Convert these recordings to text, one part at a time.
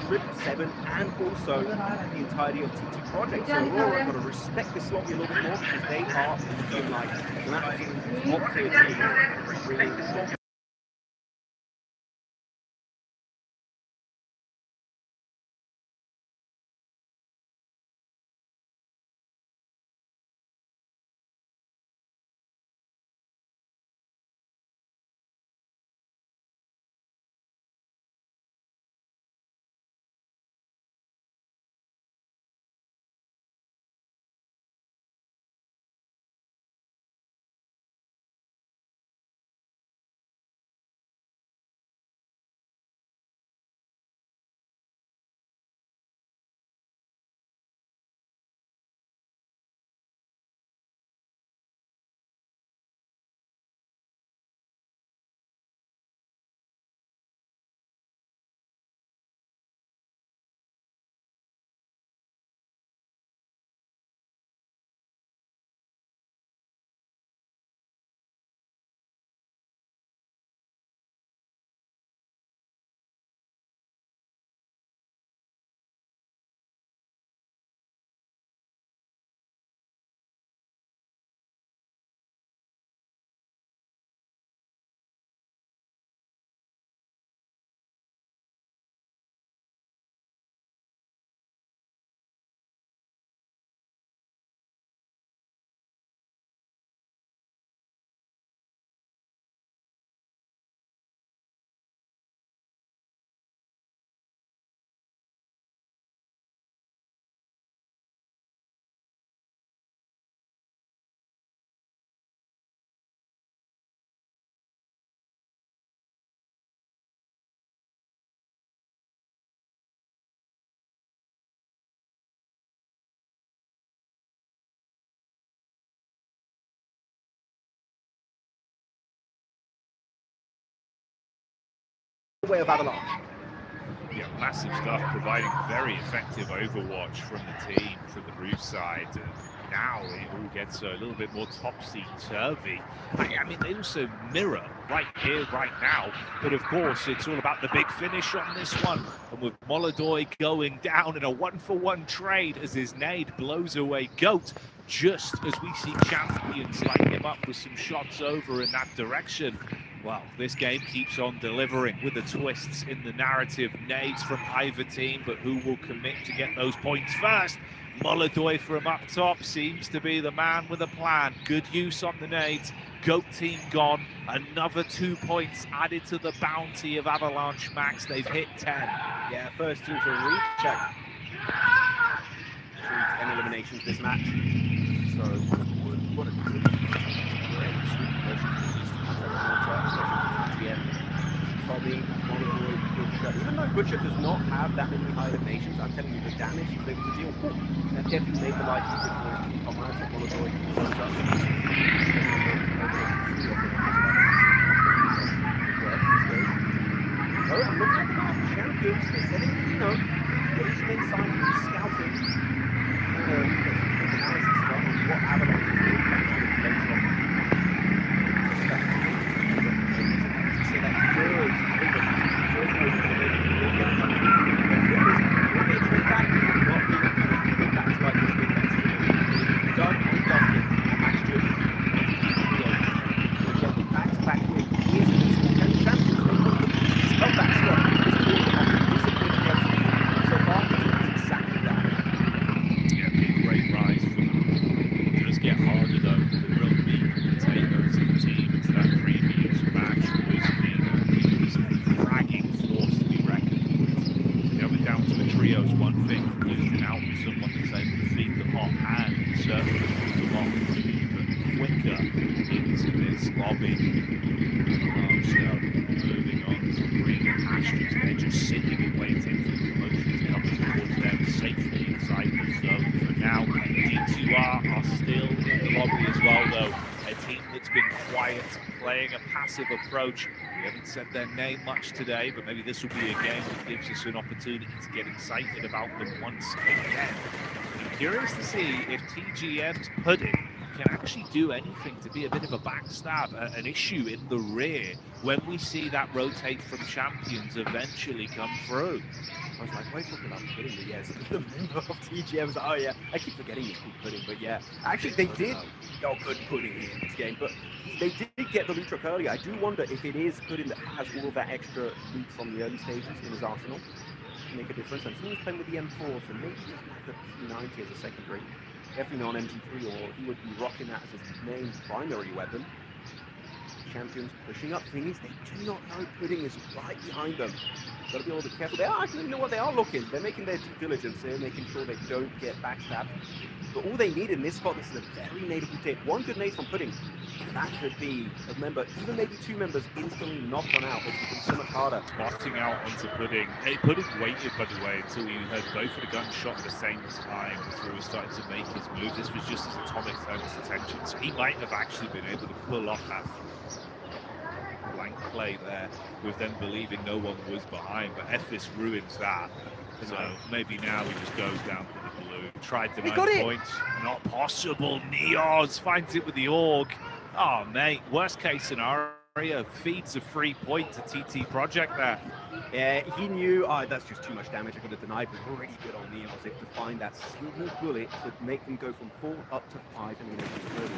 Triple 7 and also the entirety of TT Project. So Aurora have got to respect this lobby a little bit more because they are looking like an absolute top tier team. Really way of Avalanche. Yeah, massive stuff, providing very effective overwatch from the team, from the roof side. And now it all gets a little bit more topsy-turvy. I mean, they also mirror right here, right now. But of course, it's all about the big finish on this one. And with Molodoi going down in a 1-for-1 trade as his nade blows away Goat, just as we see champions light him up with some shots over in that direction. Well, this game keeps on delivering with the twists in the narrative. Nades from either team, but who will commit to get those points first? Molodoi from up top seems to be the man with a plan. Good use on the nades. Goat team gone. Another 2 points added to the bounty of Avalanche Max. They've hit 10. Yeah, first team to recheck. 10 eliminations this match. So, what a great sweet motion. Tommy, Molodoi, Butcher. Even though Butcher does not have that many high eliminations, I'm telling you the damage he's able to deal. That definitely made the life easier for his team comrades. Molodoi runs up. Oh, and look at that. Champions, they're setting Kino. Getting some insight, scouting. Analysis stuff on what Avalanche is doing later on. Approach. We haven't said their name much today, but maybe this will be a game that gives us an opportunity to get excited about them once again. I'm curious to see if TGM's pudding can actually do anything to be a bit of a backstab, an issue in the rear when we see that rotate from champions eventually come through. I was like, why are you talking about pudding? But yes, the member of TGM was like, oh yeah, I keep forgetting it's called pudding, but yeah. Actually, they did, good pudding here in this game, but they did get the loot truck earlier. I do wonder if it is pudding that has all of that extra loot from the early stages in his arsenal to make a difference. And someone's playing with the M4, so maybe he doesn't have the P90 as a secondary. Definitely not an MG3, or he would be rocking that as his main primary weapon. Champions pushing up. Thing is, they do not know pudding is right behind them. Got to be a little bit careful. They are, actually, you know what, they are looking. They're making their due diligence here, making sure they don't get backstabbed. But all they need in this spot, this is a very nadeable tip. One good nade from pudding, that could be a member, even maybe two members instantly knock one out, which would be so much harder. Spotting out onto pudding. Hey, pudding waited, by the way, until you heard both of the guns shot at the same time before he started to make his move. This was just as Atomic turned his attention, so he might have actually been able to pull off that blank play there with them believing no one was behind, but Ethis ruins that. So maybe now he just goes down to the blue. Tried the 9 points. Not possible. Neos finds it with the AUG. Oh, mate. Worst case scenario. Feeds a free point to TT Project there. Yeah, he knew, that's just too much damage. I could have denied, but really good on Neos to find that single bullet to make them go from 4 up to 5 and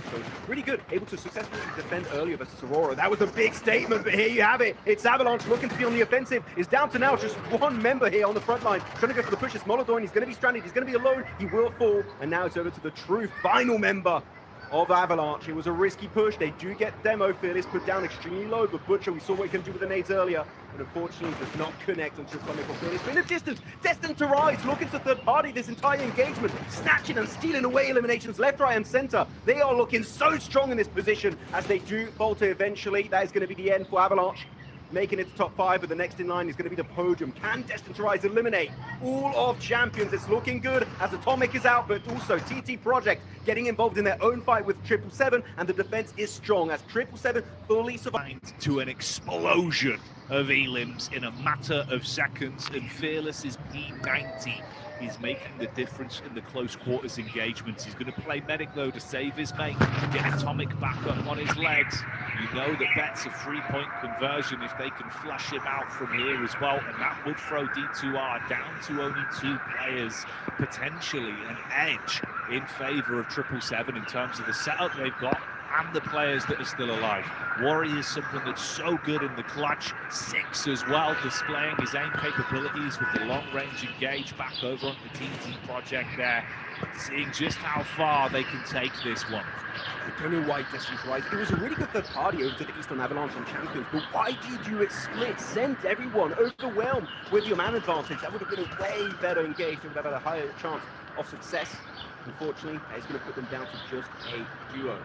so really good, able to successfully defend earlier versus Aurora. That was a big statement, but here you have it. It's Avalanche looking to be on the offensive. It's down to now just one member here on the front line, trying to go for the push. It's Molodon. He's going to be stranded. He's going to be alone. He will fall, and now it's over to the true final member of Avalanche. It was a risky push. They do get Demo Fearless put down extremely low, but Butcher, we saw what he can do with the nades earlier, but unfortunately does not connect onto Atomic or Fearless. But in the distance, destined to rise, looking to third party this entire engagement, snatching and stealing away eliminations left, right, and center. They are looking so strong in this position as they do falter eventually. That is going to be the end for Avalanche, making it to top 5, but the next in line is going to be the podium. Can Destined to Rise eliminate all of champions? It's looking good as Atomic is out, but also TT Project getting involved in their own fight with 777, and the defense is strong as 777 fully survived to an explosion of elims in a matter of seconds, and Fearless's P90 is making the difference in the close quarters engagements. He's going to play medic though to save his mate, get Atomic back up on his legs. You know that that's a 3-point conversion if they can flush him out from here as well, and that would throw D2R down to only 2 players, potentially an edge in favor of 777 in terms of the setup they've got and the players that are still alive. Warrior is something that's so good in the clutch. 6 as well, displaying his aim capabilities with the long-range engage back over on the TT Project there, seeing just how far they can take this one. I don't know why Destined to Rise. It was a really good third party over to the Eastern Avalanche on Champions, but why do you do it split? Send everyone, overwhelm with your man advantage. That would have been a way better engaged and would have had a higher chance of success. Unfortunately, it's going to put them down to just a duo.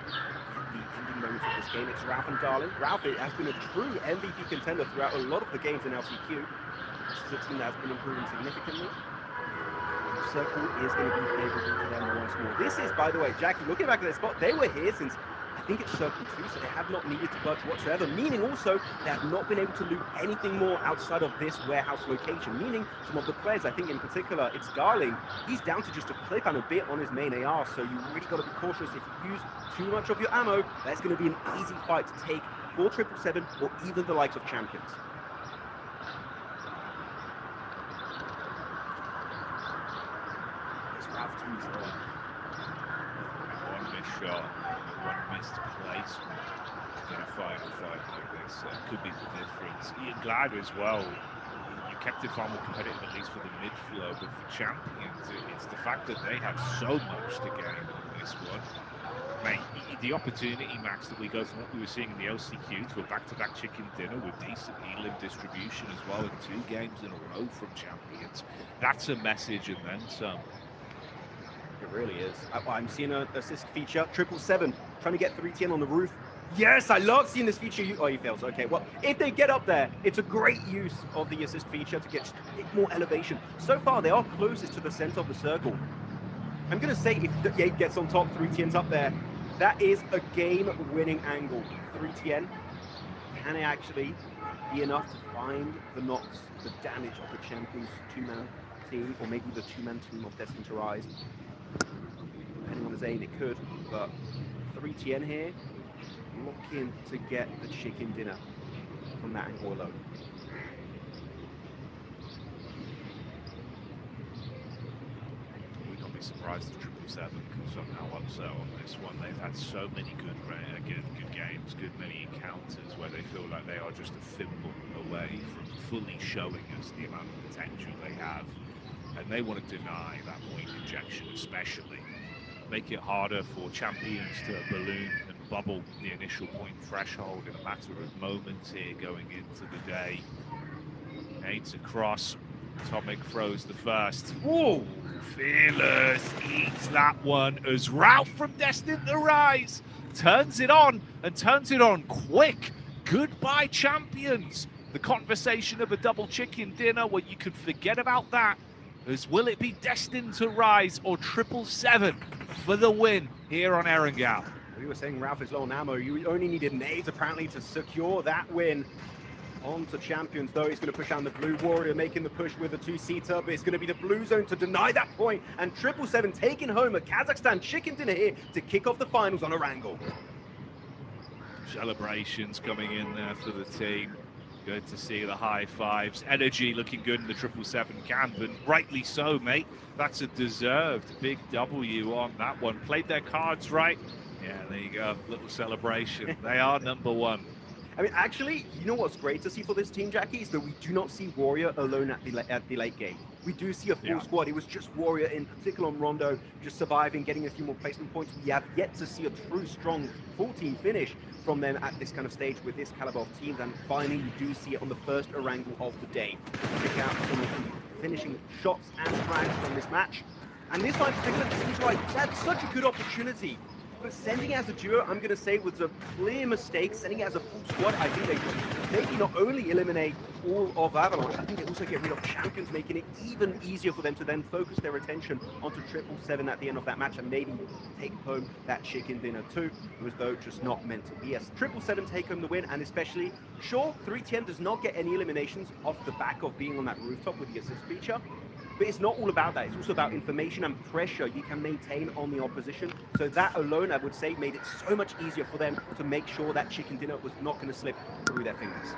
The ending moments of this game, it's Ralph and Darling. Ralph has been a true MVP contender throughout a lot of the games in LCQ. This is a team that has been improving significantly. The circle is going to be favorable to them once more. This is, by the way, Jackie, looking back at their spot, they were here since I think it's circle 2, so they have not needed to budge whatsoever, meaning also they have not been able to loot anything more outside of this warehouse location, meaning some of the players, I think in particular, it's Darling, he's down to just a clip and a bit on his main AR, so you really got to be cautious. If you use too much of your ammo, that's going to be an easy fight to take for 777 or even the likes of champions. It's Ralph 2's one missed shot, one missed placement in a final fight like this could be the difference. Ian Glad as well, you kept it far more competitive, at least for the mid-flow, but for champions, it's the fact that they have so much to gain on this one. Mate, the opportunity, Max, that we go from what we were seeing in the LCQ to a back-to-back chicken dinner with decent elim distribution as well in 2 games in a row from champions, that's a message and then some. It really is. I'm seeing an assist feature. 777 trying to get 310 on the roof. Yes, I love seeing this feature. Oh, he fails. Okay, well, if they get up there, it's a great use of the assist feature to get more elevation. So far, they are closest to the center of the circle. I'm going to say if Yates gets on top, 310's up there, that is a game-winning angle. 310, can it actually be enough to find the knocks, the damage of the champions 2-man team, or maybe the 2-man team of Destined to Rise? Depending on his aim, it could, but 3TN here looking to get the chicken dinner from that angle alone. Would not be surprised if 777 can somehow upset on this one. They've had so many good games, many encounters where they feel like they are just a thimble away from fully showing us the amount of potential they have. And they want to deny that point injection especially. Make it harder for champions to balloon and bubble the initial point threshold in a matter of moments here going into the day. Nades across. Atomic throws the first. Whoa! Fearless eats that one as Ralph from Destined to Rise turns it on and turns it on quick. Goodbye, champions. The conversation of a double chicken dinner where you could forget about that, as will it be Destined to Rise or 777 for the win here on Erangel? We were saying Ralph is low on ammo. You only needed nades apparently to secure that win. On to champions though, he's going to push down the blue warrior, making the push with a two-seater, but it's going to be the blue zone to deny that point, and 777 taking home a Kazakhstan chicken dinner here to kick off the finals on Erangel. Celebrations coming in there for the team. Good to see the high fives. Energy looking good in the 777 camp, and rightly so, mate. That's a deserved big W on that one. Played their cards right. Yeah, there you go. Little celebration. They are number one. I mean, actually, you know what's great to see for this team, Jackie, is that we do not see Warrior alone at the late game. We do see a full squad. It was just Warrior, in particular on Rondo, just surviving, getting a few more placement points. We have yet to see a true, strong, full team finish from them at this kind of stage with this caliber of teams, and finally we do see it on the first Erangel of the day. Check out some of the finishing shots and frags from this match. And this time, particularly, seems like that's such a good opportunity. But sending it as a duo, I'm going to say, was a clear mistake. Sending it as a full squad, I think they just maybe not only eliminate all of Avalanche, I think they also get rid of champions, making it even easier for them to then focus their attention onto 777 at the end of that match and maybe take home that chicken dinner too. It was though just not meant to be. Yes, 777 take home the win, and especially, sure, 3TN does not get any eliminations off the back of being on that rooftop with the assist feature. But it's not all about that. It's also about information and pressure you can maintain on the opposition. So that alone, I would say, made it so much easier for them to make sure that chicken dinner was not going to slip through their fingers.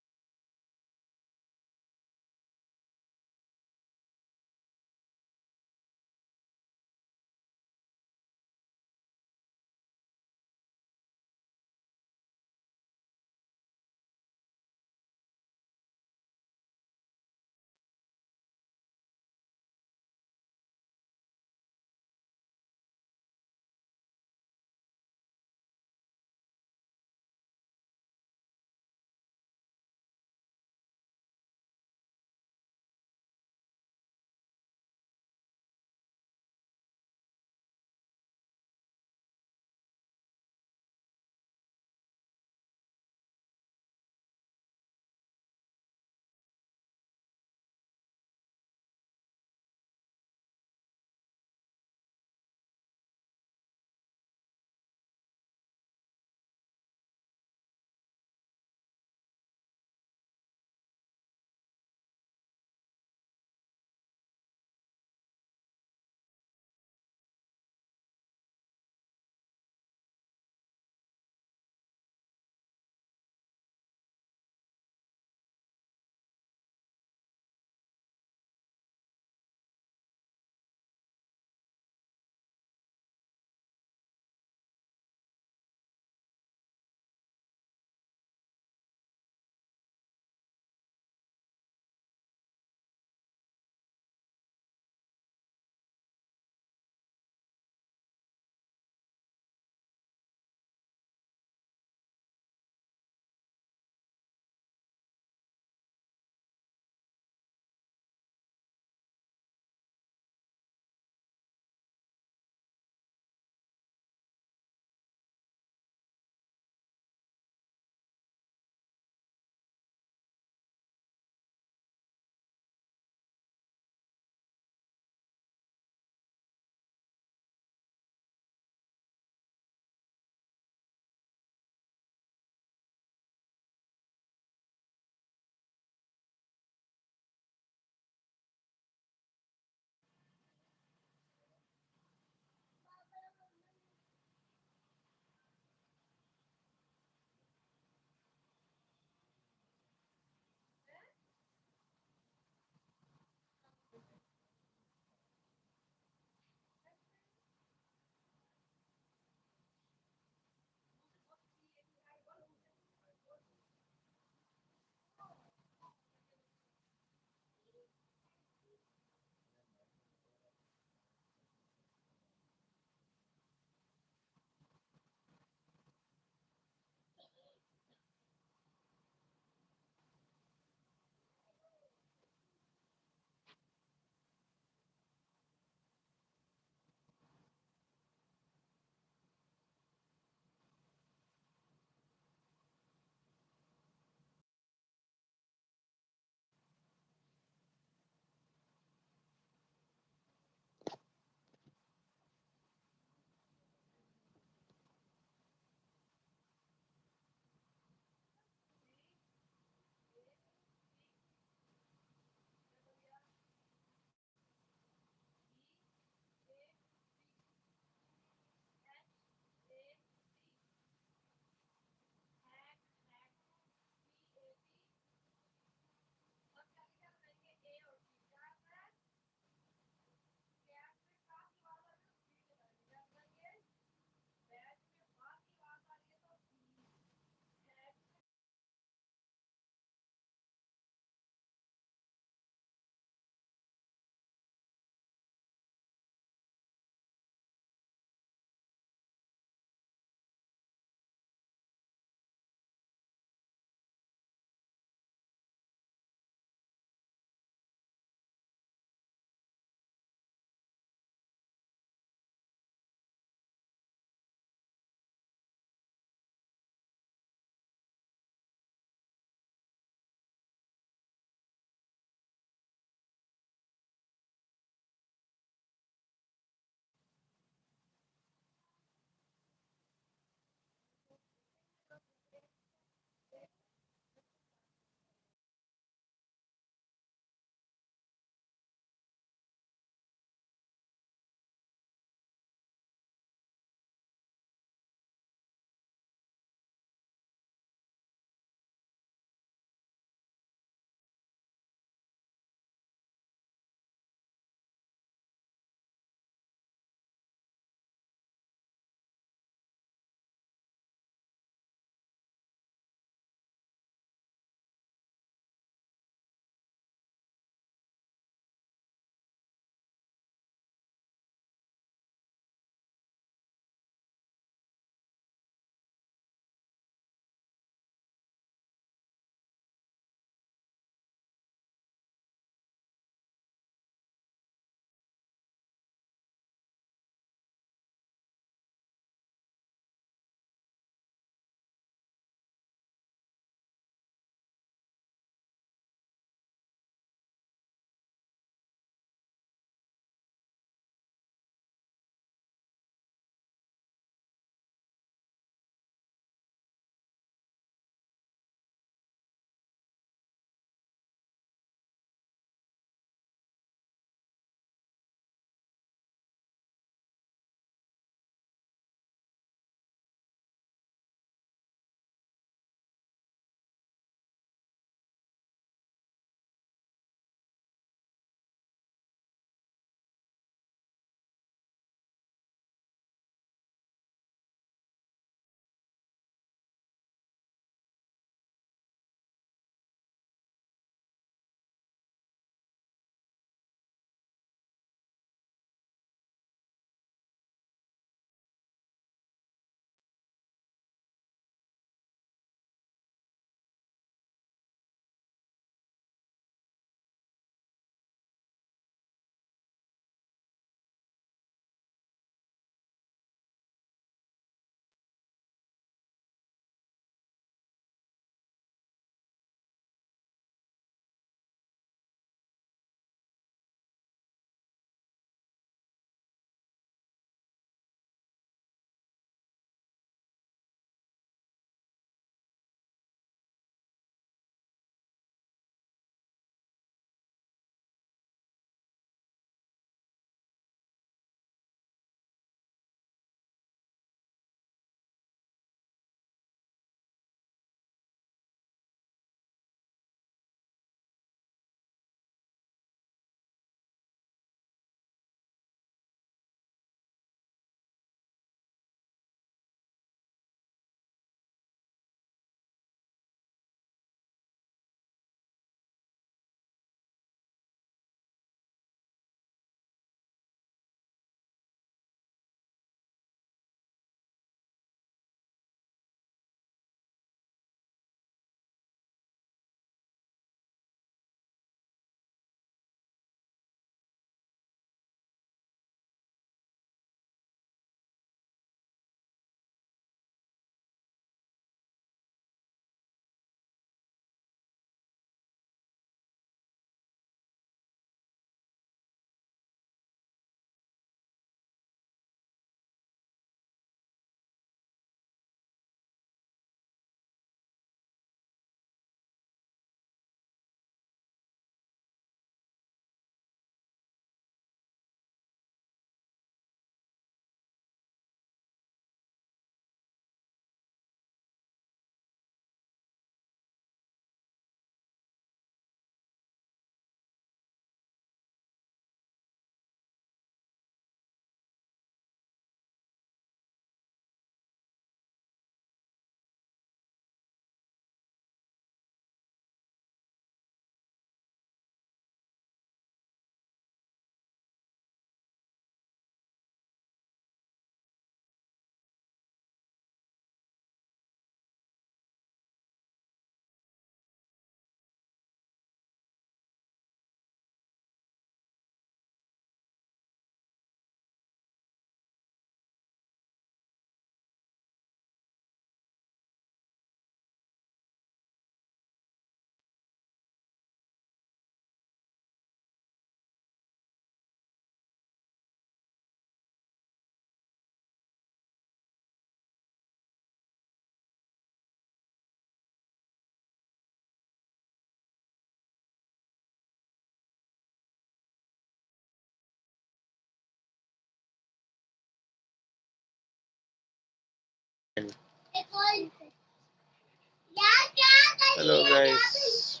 Hello guys,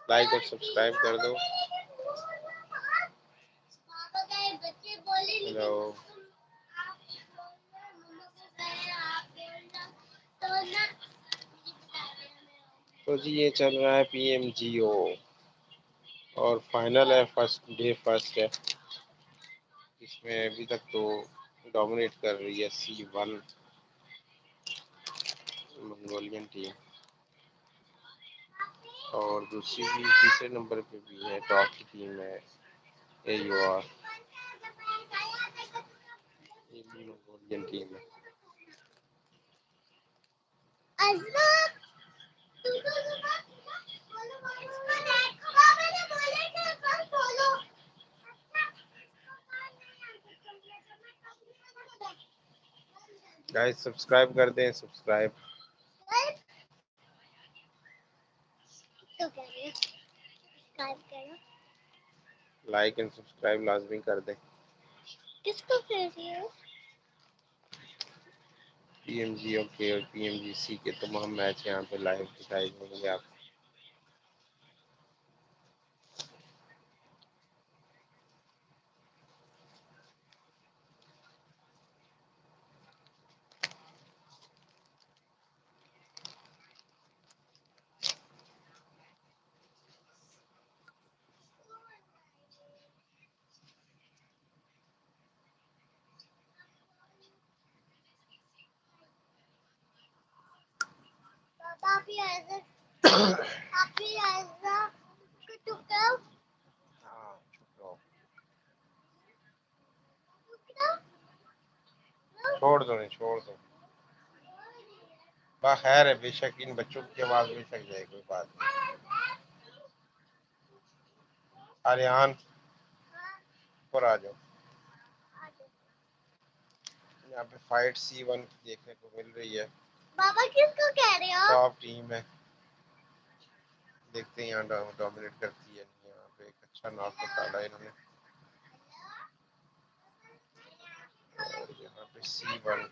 like और subscribe कर दो। Hello, तो जी ये चल रहा है PMGO और final है, फर्स्ट है। इसमें अभी तक तो डोमिनेट कर रही है C1 मंगोलियन टीम, और दूसरी भी तीसरे नंबर पे भी है, टॉप की टीम है AUR। ये भी मंगोलियन टीम है। गाइस सब्सक्राइब कर दें, सब्सक्राइब लाइक एंड सब्सक्राइब लाजमी कर दें। किसको कर रही हो? PMGO के और PMGC के तमाम मैच यहाँ पे लाइव दिखाई देंगे आपको। हाँ, छोड़ दो, नहीं छोड़ दो। खैर है, बेशक इन बच्चों की आवाज बेशक जाए, कोई बात नहीं। आर्यन पर आ जाओ। यहाँ पे फाइट C1 देखने को मिल रही है। बाबा किसको कह रहे हो? टॉप टीम है, देखते हैं यहाँ डोमिनेट करती है। यहाँ पे एक अच्छा नॉक निकाला इन्होंने, और यहाँ पे C1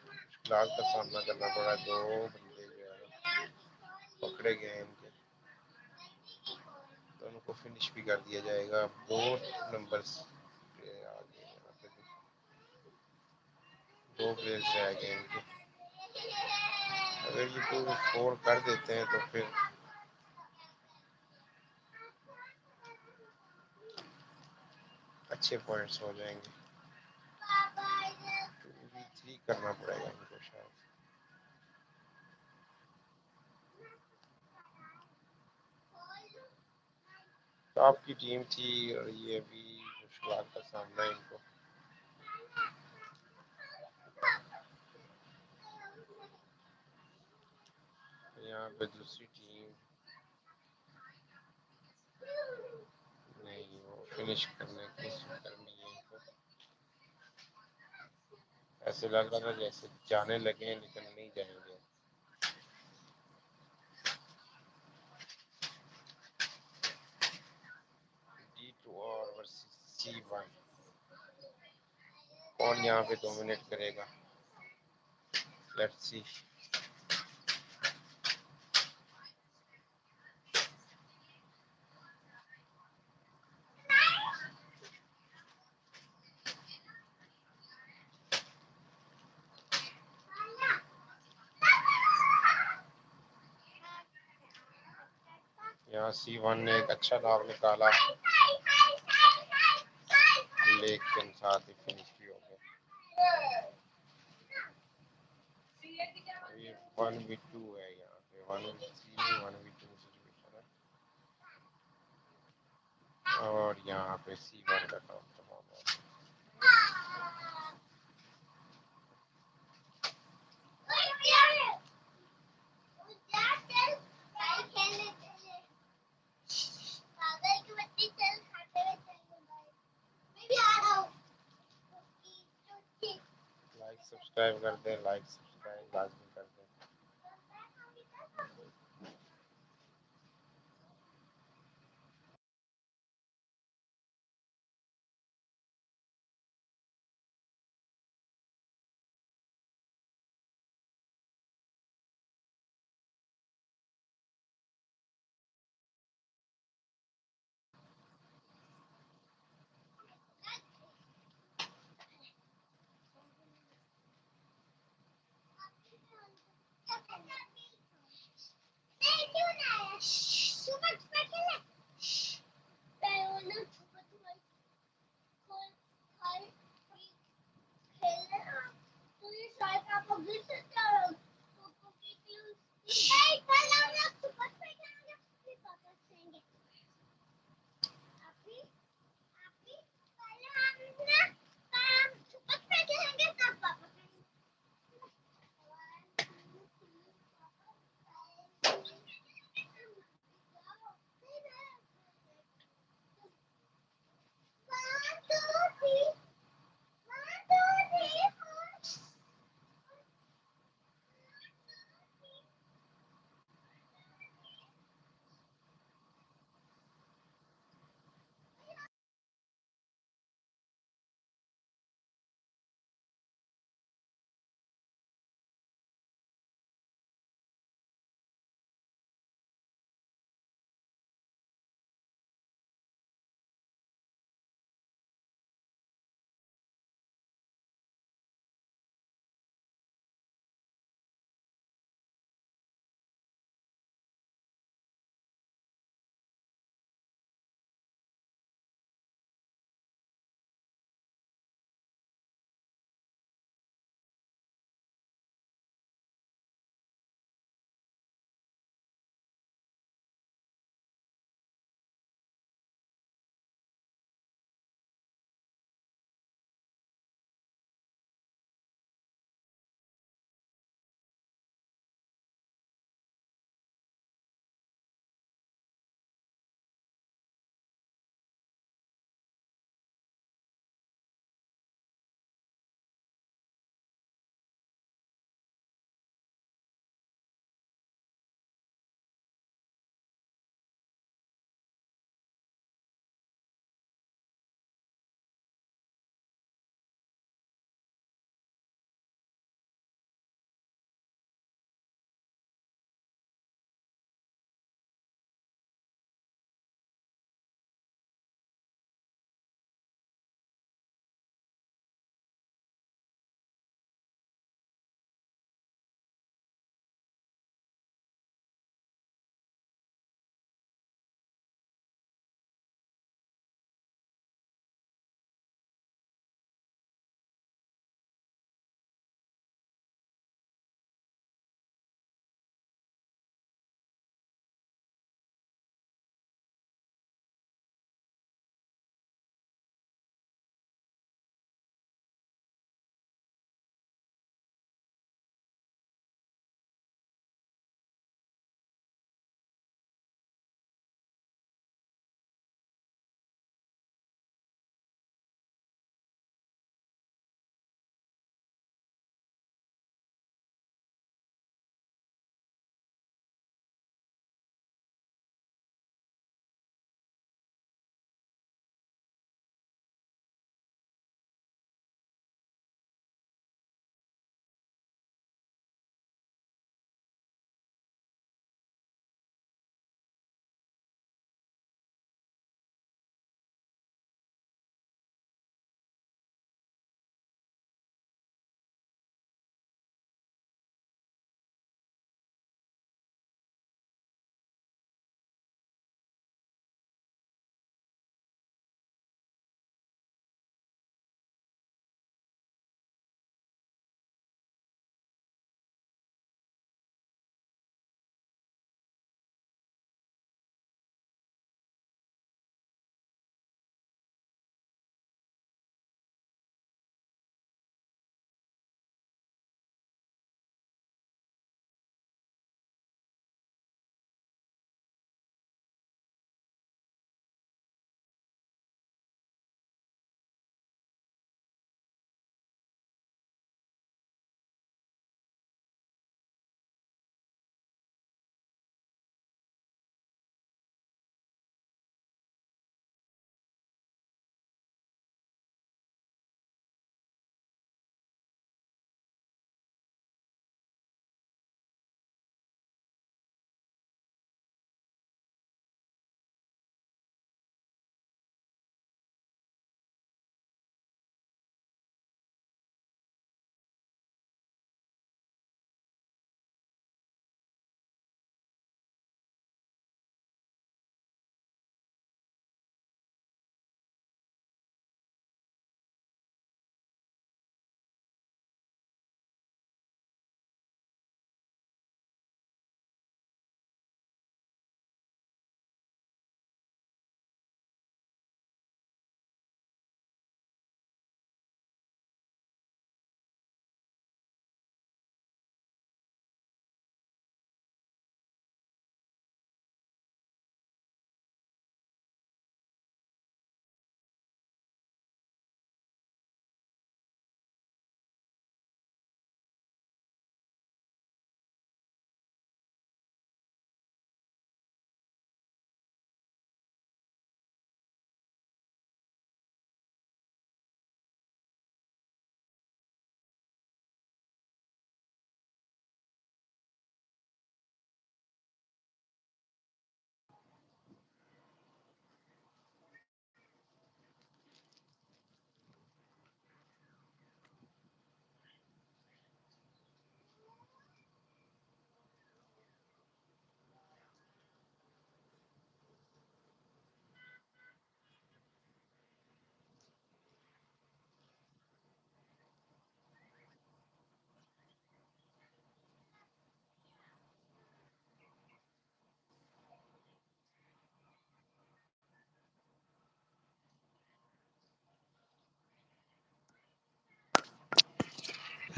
क्लास का सामना करना पड़ा। दो बंदे जो है पकड़े गए, इनके दोनों को फिनिश भी कर दिया जाएगा। दो नंबर्स आगे यहाँ पे दो प्लेयर्स रह गए इनके। अगर ये टू स्कोर कर देते हैं तो फिर अच्छे पॉइंट्स हो जाएंगे। 2v3 करना पड़ेगा इनको शायद। टॉप की टीम थी और ये भी मुश्किल का सामना है इनको। यहाँ पे दूसरी टीम नहीं, वो फिनिश करने की चक्कर में है इनको। ऐसे लग रहा था जैसे जाने लगे हैं, लेकिन नहीं जाएंगे। D2 और वर्सेस C1, कौन यहाँ पे डोमिनेट करेगा? Let's see. यहाँ C1 ने एक अच्छा नाम निकाला, लेकिन साथ ही फिनिश भी हो गया। ये 1v2 है, यहाँ पे 1v3 1v2 सिचुएशन है, और यहाँ पे C1 का काम तमाम है। लाइक सब्सक्राइब कर दें, लाइक सब्सक्राइब लाजमी कर दें।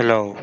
Hello.